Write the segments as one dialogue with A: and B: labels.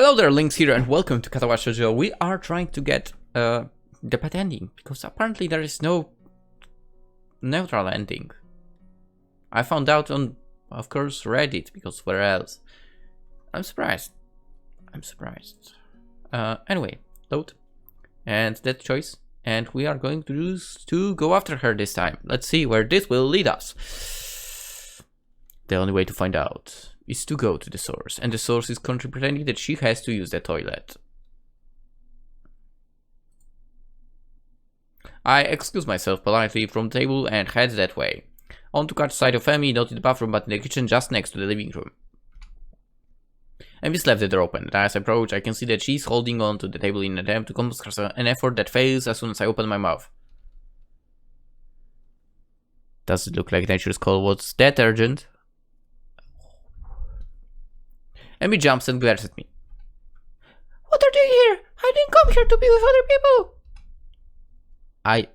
A: Hello there, Lynx here, and welcome to Katawa Shoujo. We are trying to get the bad ending, because apparently there is no neutral ending. I found out on, of course, Reddit, because where else? I'm surprised. Anyway, load. And that choice. And we are going to choose to go after her this time. Let's see where this will lead us. The only way to find out is to go to the source, and the source is currently pretending that she has to use the toilet. I excuse myself politely from the table and head that way. On to catch sight of Emi, not in the bathroom but in the kitchen just next to the living room. Emi's left the door open, and as I approach I can see that she's holding on to the table in an attempt to compose herself, an effort that fails as soon as I open my mouth. Does it look like nature's call was that urgent? Emi jumps and glares at me. What are you doing here? I didn't come here to be with other people. I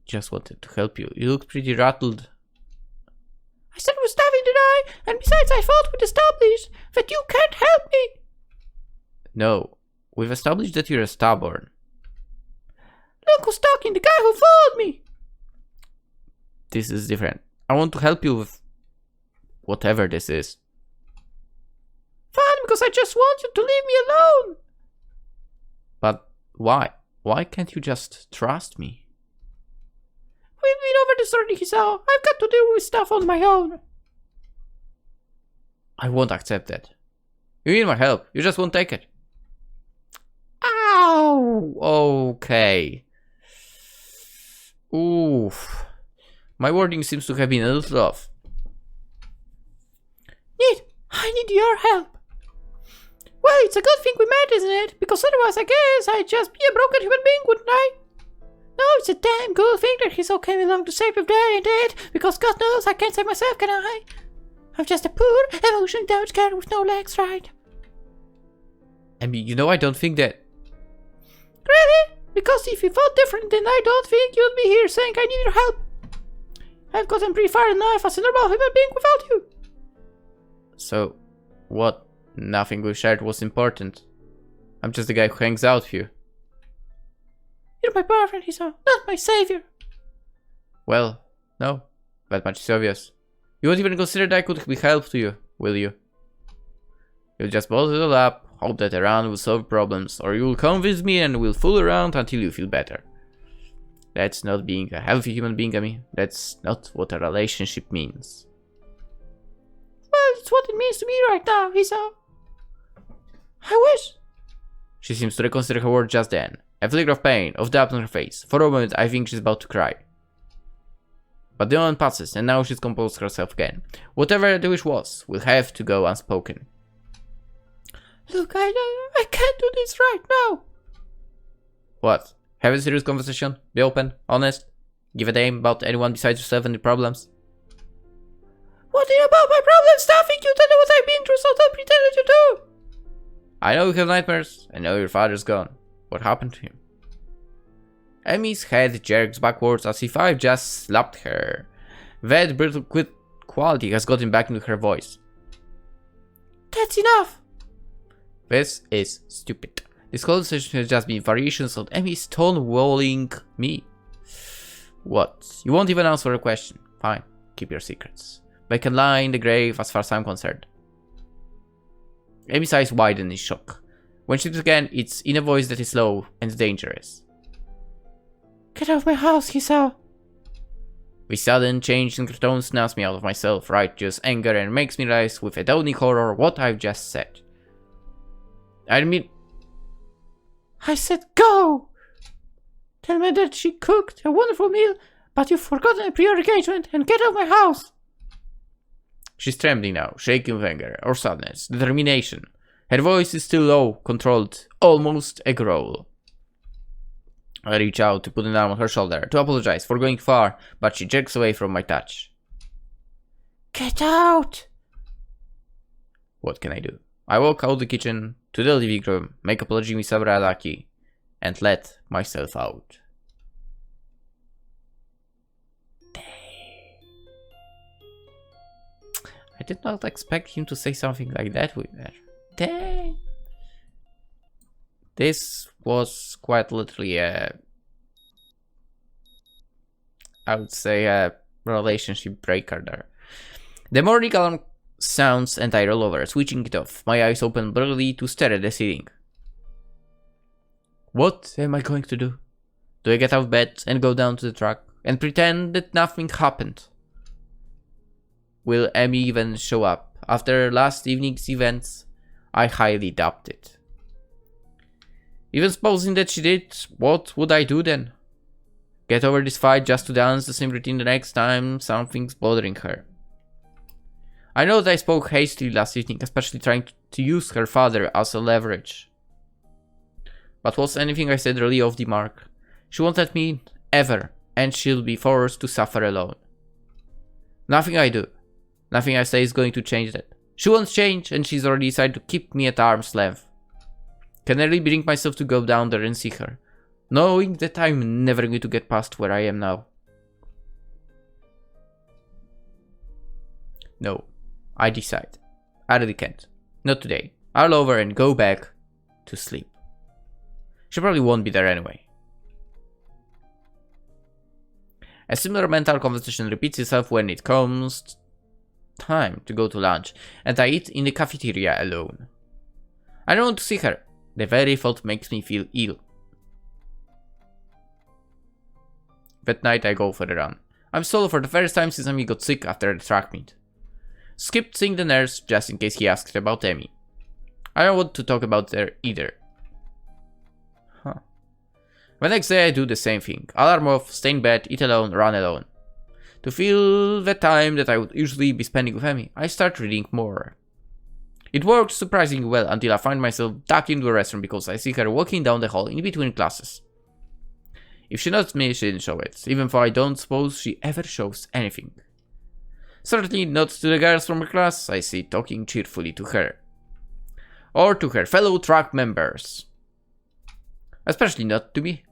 A: just wanted to help you. You look pretty rattled. I said we're starving to die, and besides I thought we'd established that you can't help me. No, we've established that you're stubborn. Look who's talking, the guy who followed me. This is different. I want to help you with whatever this is. Fine, because I just want you to leave me alone. But why? Why can't you just trust me? We've been over this already, Hisao. I've got to deal with stuff on my own. I won't accept that. You need my help. You just won't take it. Ow! Okay. Oof. My wording seems to have been a little off. I need your help. Well, it's a good thing we met, isn't it? Because otherwise I guess I'd just be a broken human being, wouldn't I? No, it's a damn good thing that Hisao came along to save the day, ain't it? Because God knows I can't save myself, can I? I'm just a poor, emotionally damaged cat with no legs, right? I mean, you know, I don't think that... Really? Because if you thought different, then I don't think you'd be here saying I need your help. I've gotten pretty far enough as a normal human being without you. So, what? Nothing we shared was important. I'm just the guy who hangs out with you. You're my boyfriend, Hisao, not my savior. Well, no. That much is obvious. You won't even consider that I could be help to you, will you? You'll just bottle it all up, hope that around will solve problems, or you'll convince me and we'll fool around until you feel better. That's not being a healthy human being, I mean. That's not what a relationship means. Well, it's what it means to me right now, Hisao. I wish. She seems to reconsider her words just then. A flicker of pain, of doubt on her face. For a moment, I think she's about to cry. But the moment passes, and now she's composed herself again. Whatever the wish was, will have to go unspoken. Look, I can't do this right now. What? Have a serious conversation? Be open, honest? Give a damn about anyone besides yourself and your problems? What about my problems? I think you don't know what I've been through, so don't pretend that you do. I know you have nightmares. I know your father's gone. What happened to him? Emi's head jerks backwards as if I've just slapped her. That brutal quality has gotten back into her voice. That's enough. This is stupid. This conversation has just been variations on Emi's stonewalling me. What? You won't even answer a question. Fine, keep your secrets. But I can lie in the grave as far as I'm concerned. Emi's eyes widen in shock. When she speaks again, it's in a voice that is low and dangerous. Get out of my house, Hisao. This sudden change in her tone snaps me out of myself, righteous anger, and makes me realize with a dawning horror what I've just said. I mean... I said go! Tell me that she cooked a wonderful meal, but you've forgotten a prior engagement, and get out of my house! She's trembling now, shaking with anger, or sadness, determination. Her voice is still low, controlled, almost a growl. I reach out to put an arm on her shoulder, to apologize for going far, but she jerks away from my touch. Get out! What can I do? I walk out the kitchen, to the living room, make apology with Saburaraki, and let myself out. I did not expect him to say something like that with her. Dang.
B: This was quite literally a, I would say, a relationship breaker there. The morning alarm sounds and I roll over, switching it off. My eyes open blurrily to stare at the ceiling. What am I going to do? Do I get out of bed and go down to the truck and pretend that nothing happened? Will Emmy even show up? After last evening's events, I highly doubt it. Even supposing that she did, what would I do then? Get over this fight just to dance the same routine the next time something's bothering her. I know that I spoke hastily last evening, especially trying to use her father as a leverage. But was anything I said really off the mark? She won't let me ever, and she'll be forced to suffer alone. Nothing I do, nothing I say is going to change that. She won't change, and she's already decided to keep me at arm's length. Can I really bring myself to go down there and see her, knowing that I'm never going to get past where I am now? No, I decide. I really can't. Not today. I'll over and go back to sleep. She probably won't be there anyway. A similar mental conversation repeats itself when it comes time to go to lunch, and I eat in the cafeteria alone. I don't want to see her. The very thought makes me feel ill. That night I go for a run. I'm solo for the first time since Emmy got sick after the track meet. Skipped seeing the nurse just in case he asked about Emmy. I don't want to talk about her either. The next day I do the same thing. Alarm off, stay in bed, eat alone, run alone. To fill the time that I would usually be spending with Emmy, I start reading more. It works surprisingly well until I find myself ducked into the restroom because I see her walking down the hall in between classes. If she noticed me, she didn't show it, even though I don't suppose she ever shows anything. Certainly not to the girls from her class I see talking cheerfully to her. Or to her fellow track members. Especially not to me.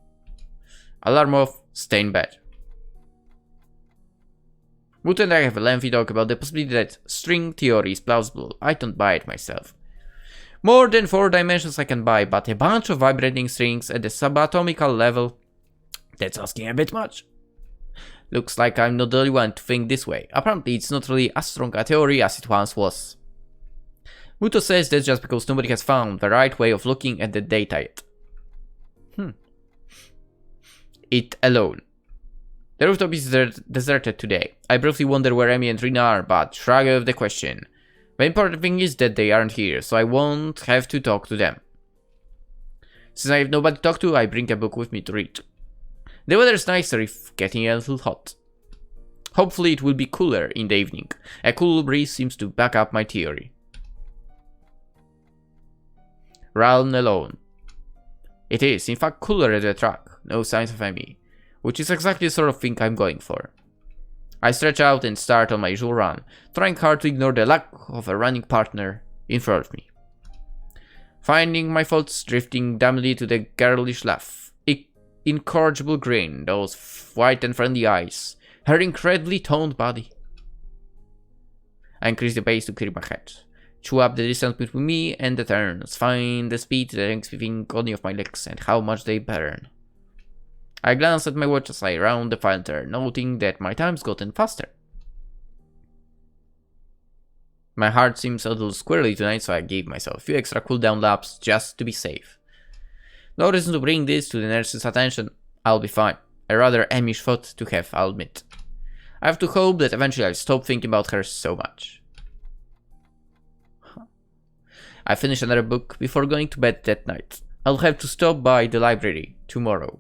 B: Alarm off, stay in bed. Muto and I have a lengthy talk about the possibility that string theory is plausible. I don't buy it myself. More than 4 dimensions I can buy, but a bunch of vibrating strings at the subatomical level, that's asking a bit much. Looks like I'm not the only one to think this way. Apparently it's not really as strong a theory as it once was. Muto says that's just because nobody has found the right way of looking at the data yet. It alone. The rooftop is deserted today. I briefly wonder where Emmy and Rina are, but shrug off the question. The important thing is that they aren't here, so I won't have to talk to them. Since I have nobody to talk to, I bring a book with me to read. The weather's nicer if getting a little hot. Hopefully it will be cooler in the evening. A cool breeze seems to back up my theory. Run alone. It is, in fact, cooler at the track. No signs of Emmy, which is exactly the sort of thing I'm going for. I stretch out and start on my usual run, trying hard to ignore the lack of a running partner in front of me. Finding my thoughts drifting dumbly to the girlish laugh, incorrigible grin, those white and friendly eyes, her incredibly toned body. I increase the pace to clear my head, chew up the distance between me and the turns, find the speed that hangs within any of my legs and how much they burn. I glance at my watch as I round the final turn, noting that my time's gotten faster. My heart seems a little squirrely tonight, so I gave myself a few extra cooldown laps just to be safe. No reason to bring this to the nurse's attention. I'll be fine. A rather Amish thought to have, I'll admit. I have to hope that eventually I'll stop thinking about her so much. I finish another book before going to bed that night. I'll have to stop by the library tomorrow.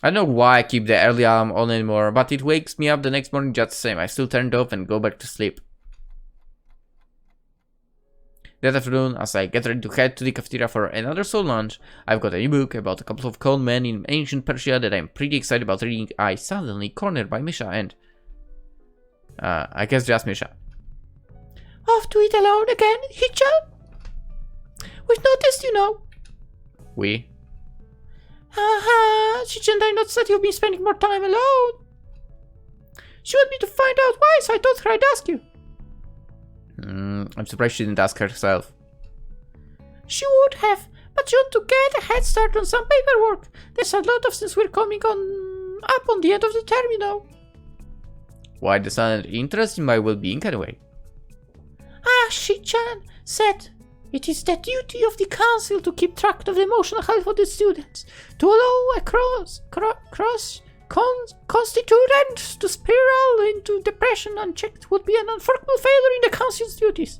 B: I don't know why I keep the early alarm on anymore, but it wakes me up the next morning just the same. I still turn it off and go back to sleep. That afternoon, as I get ready to head to the cafeteria for another soul lunch, I've got a new book about a couple of con men in ancient Persia that I'm pretty excited about reading. I suddenly cornered by Misha and... I guess just Misha.
A: Off to eat alone again, Hitcha? We've noticed, you know.
B: We?
A: Haha, shouldn't I not said you've been spending more time alone? She wanted me to find out why, so I told her I'd ask you.
B: I'm surprised she didn't ask herself.
A: She would have, but you want to get a head start on some paperwork. There's a lot of things we're coming up on the end of the term, you know.
B: Why does that interest in my well-being anyway?
A: Shi-chan said it is the duty of the council to keep track of the emotional health of the students, to allow a constituent to spiral into depression unchecked would be an unforgivable failure in the council's duties.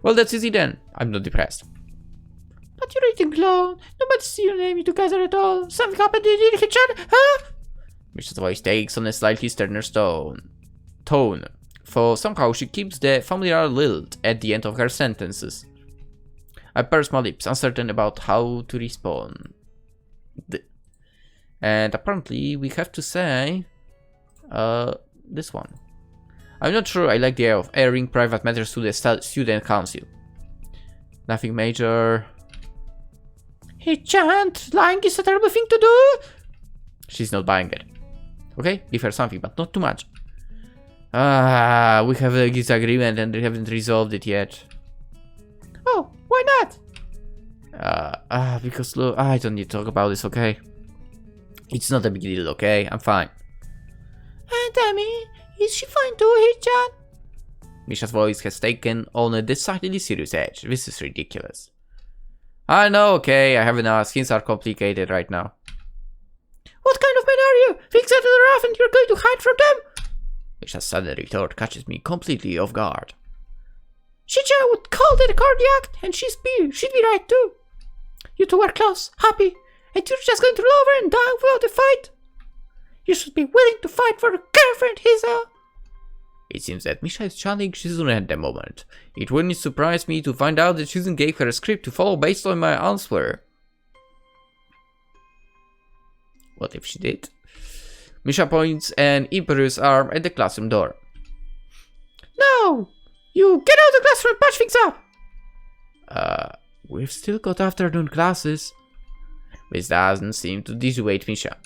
B: Well, that's easy then. I'm not depressed.
A: But you're eating alone. Nobody's seen you and me together at all. Something happened in the kitchen, huh?
B: Mish's voice takes on a slightly sterner tone, for somehow she keeps the familiar lilt at the end of her sentences. I purse my lips, uncertain about how to respond. And apparently we have to say this one. I'm not sure I like the idea of airing private matters to the student council. Nothing major.
A: Hey, Chant, lying is a terrible thing to do.
B: She's not buying it. Okay, give her something, but not too much. We have a disagreement and we haven't resolved it yet.
A: Oh, why not?
B: Because look, I don't need to talk about this, okay? It's not a big deal, okay? I'm fine.
A: And Amy, is she fine too, Hichan?
B: Misha's voice has taken on a decidedly serious edge. This is ridiculous. I know, okay, I haven't asked. Things are complicated right now.
A: What kind of men are you? Things that are rough and you're going to hide from them?
B: Misha's sudden retort catches me completely off guard.
A: Shicha would call that a cardiac, and she'd be right too. You two are close, happy, and you're just going to roll over and die without a fight. You should be willing to fight for a girlfriend, Hisao.
B: It seems that Misha is channeling Shizune at the moment. It wouldn't surprise me to find out that Shizune gave her a script to follow based on my answer. What if she did? Misha points an imperious arm at the classroom door.
A: No! You get out of the classroom and patch things up!
B: We've still got afternoon classes. This doesn't seem to dissuade Misha.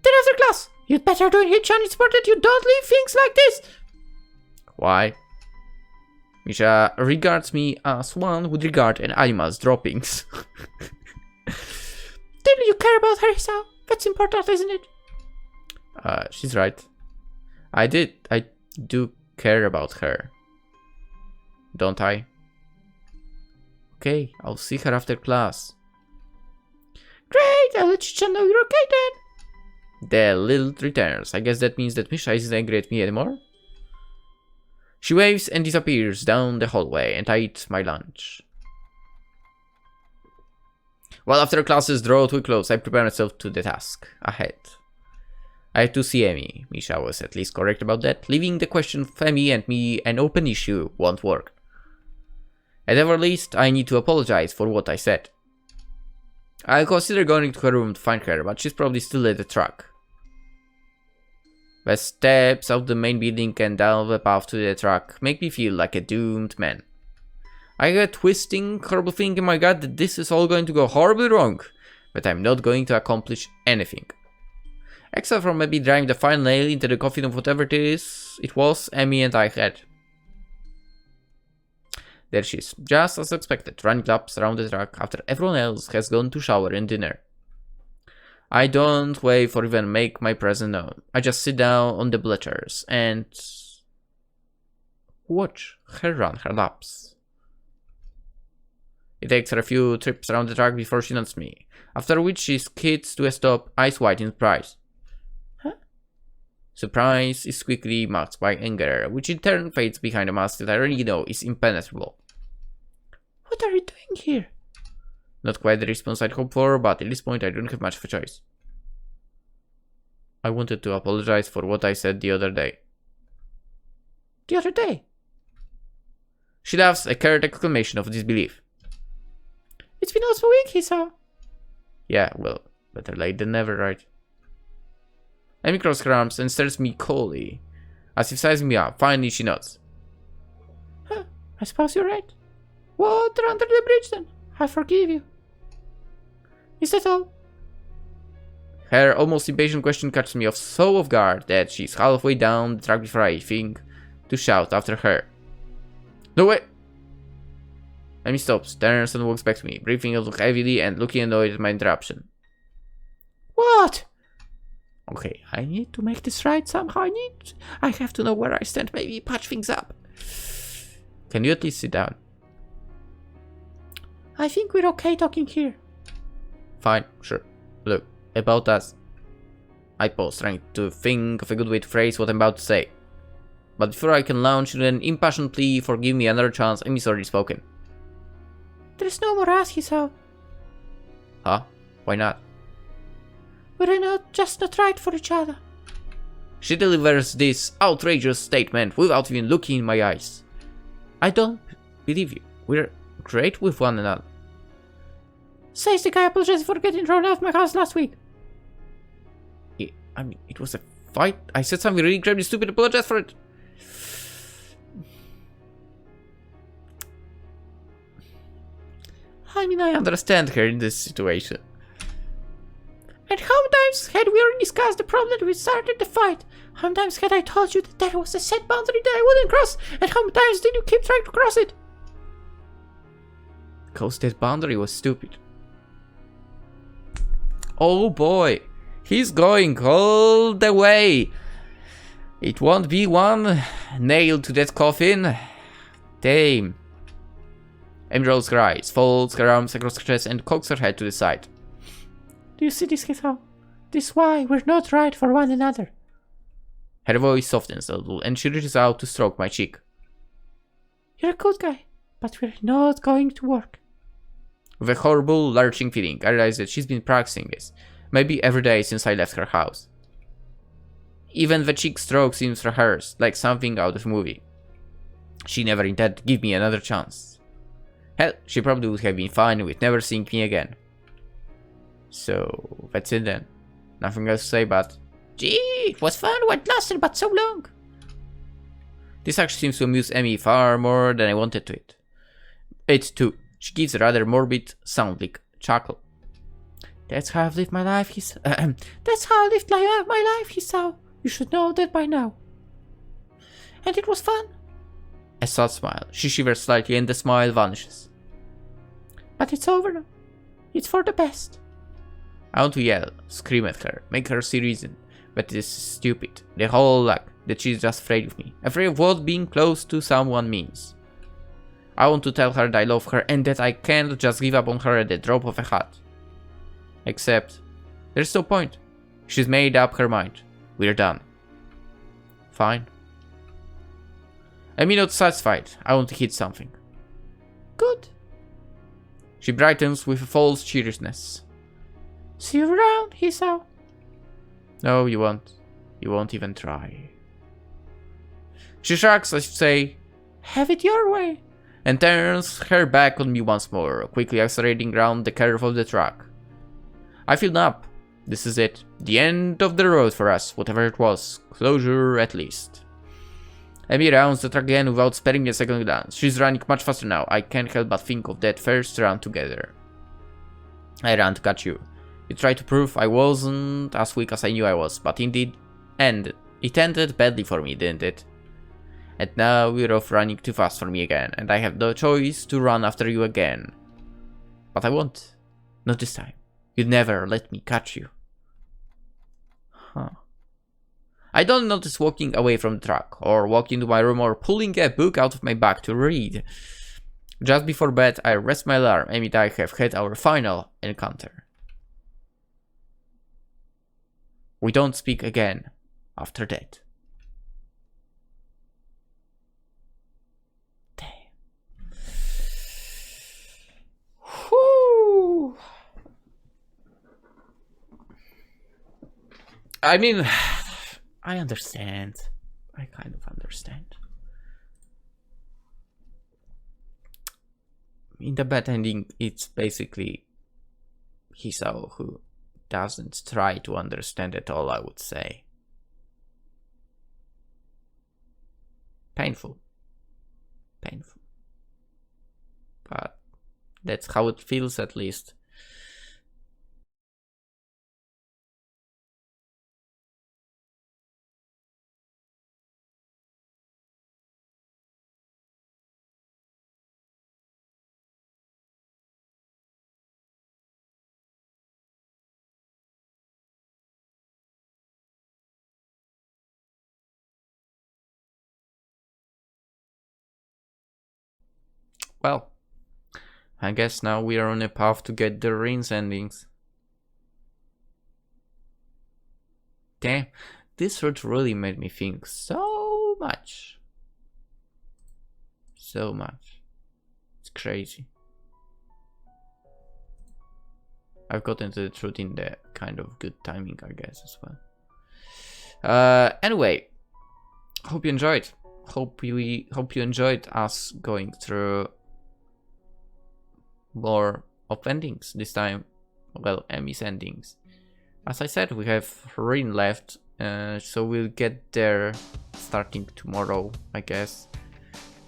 A: Then after class, you'd better do it, Hichan. It's important you don't leave things like this.
B: Why? Misha regards me as one would regard an animal's droppings.
A: Didn't you care about her, Hisao? That's important, isn't it?
B: She's right. I do care about her. Don't I? Okay, I'll see her after class.
A: Great, I'll let Hichan know you're okay then.
B: The lilt returns. I guess that means that Misha isn't angry at me anymore. She waves and disappears down the hallway, and I eat my lunch. While after classes draw to a close, I prepare myself to the task ahead. I have to see Emi. Misha was at least correct about that. Leaving the question of Emi and me an open issue won't work. At the very least, I need to apologize for what I said. I'll consider going to her room to find her, but she's probably still at the truck. The steps of the main building and down the path to the truck make me feel like a doomed man. I get twisting, horrible thing in my gut that this is all going to go horribly wrong, but I'm not going to accomplish anything. Except for maybe driving the final nail into the coffin of whatever it was Emi and I had. There she is, just as expected, running laps around the truck after everyone else has gone to shower and dinner. I don't wave or even make my presence known. I just sit down on the bleachers and watch her run her laps. It takes her a few trips around the track before she notices me, after which she skids to a stop, eyes wide in surprise.
A: Huh?
B: Surprise is quickly masked by anger, which in turn fades behind a mask that I already know is impenetrable.
A: What are you doing here?
B: Not quite the response I'd hoped for, but at this point I don't have much of a choice. I wanted to apologize for what I said the other day.
A: The other day?
B: She laughs, a curt exclamation of disbelief.
A: It's been almost a week, Hisao.
B: Yeah, well, better late than never, right? Emi crosses her arms and stares me coldly, as if sizing me up. Finally, she nods.
A: Huh, I suppose you're right. Water under the bridge then. I forgive you. Is that all?
B: Her almost impatient question catches me so off guard that she's halfway down the track before I think to shout after her. No way! Amy stops, turns and walks back to me, breathing a little heavily and looking annoyed at my interruption.
A: What?
B: Okay, I need to make this right somehow. I have to know where I stand, maybe patch things up. Can you at least sit down?
A: I think we're okay talking here.
B: Fine, sure. Look, about us. I pause, trying to think of a good way to phrase what I'm about to say. But before I can launch into an impassioned plea for give me another chance, Amy's already spoken.
A: There's no more us, Hisao.
B: Huh? Why not?
A: We're just not right for each other.
B: She delivers this outrageous statement without even looking in my eyes. I don't believe you. We're great with one another.
A: Says the guy apologizing for getting thrown out of my house last week.
B: I mean, it was a fight. I said something really incredibly stupid. Apologize for it. I mean, I understand her in this situation.
A: And how many times had we already discussed the problem that we started the fight? How many times had I told you that there was a set boundary that I wouldn't cross? And how many times did you keep trying to cross it?
B: Because that boundary was stupid. Oh boy. He's going all the way. It won't be one nail to that coffin. Damn. Amy rolls her eyes, folds her arms across her chest and cocks her head to the side.
A: Do you see this, Hisao? This is why we're not right for one another.
B: Her voice softens a little and she reaches out to stroke my cheek.
A: You're a good guy, but we're not going to work.
B: With a horrible, lurching feeling, I realize that she's been practicing this, maybe every day since I left her house. Even the cheek stroke seems rehearsed, like something out of a movie. She never intended to give me another chance. Hell, she probably would have been fine with never seeing me again. So, that's it then. Nothing else to say but, gee, it was fun, what lasted but so long. This actually seems to amuse Amy far more than I wanted to it. It too. She gives a rather morbid, sound-like chuckle. That's how I've lived my life, That's how I lived my life, Hisao. You should know that by now. And it was fun. A sad smile. She shivers slightly and the smile vanishes.
A: But it's over now. It's for the best.
B: I want to yell, scream at her, make her see reason. But this is stupid. The whole luck that she's just afraid of me. Afraid of what being close to someone means. I want to tell her that I love her and that I can't just give up on her at the drop of a hat. Except, there's no point. She's made up her mind. We're done. Fine. I'm not satisfied. I want to hit something.
A: Good.
B: She brightens with a false cheeriousness.
A: See you around, Hisao.
B: No, you won't. You won't even try. She shrugs as if to say,
A: have it your way.
B: And turns her back on me once more, quickly accelerating round the curve of the track. I feel up. This is it. The end of the road for us, whatever it was. Closure, at least. Amy rounds the track again without sparing me a second glance. She's running much faster now. I can't help but think of that first run together. I ran to catch you. You tried to prove I wasn't as weak as I knew I was, but indeed, it ended badly for me, didn't it? And now you're off running too fast for me again, and I have no choice to run after you again. But I won't. Not this time. You'd never let me catch you. Huh. I don't notice walking away from the truck, or walking to my room, or pulling a book out of my bag to read. Just before bed, I rest my alarm, and I have had our final encounter. We don't speak again after that.
A: Whew.
B: I mean, I understand. I kind of understand. In the bad ending, it's basically Hisao who doesn't try to understand at all, I would say. Painful. Painful. But that's how it feels, at least. well, I guess now we are on a path to get the Rin's endings. Damn, this route really made me think so much. So much. It's crazy. I've gotten to the truth in the kind of good timing, I guess, as well. Anyway, hope you enjoyed. Hope you enjoyed us going through more of endings this time. Well, Emmy's endings. As I said, we have Rin left, so we'll get there starting tomorrow, I guess.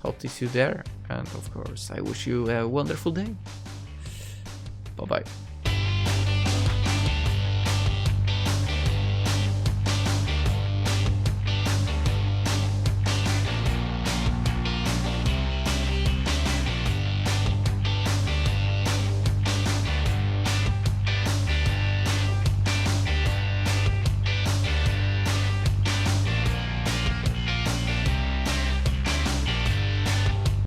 B: Hope to see you there, and of course, I wish you a wonderful day. Bye bye.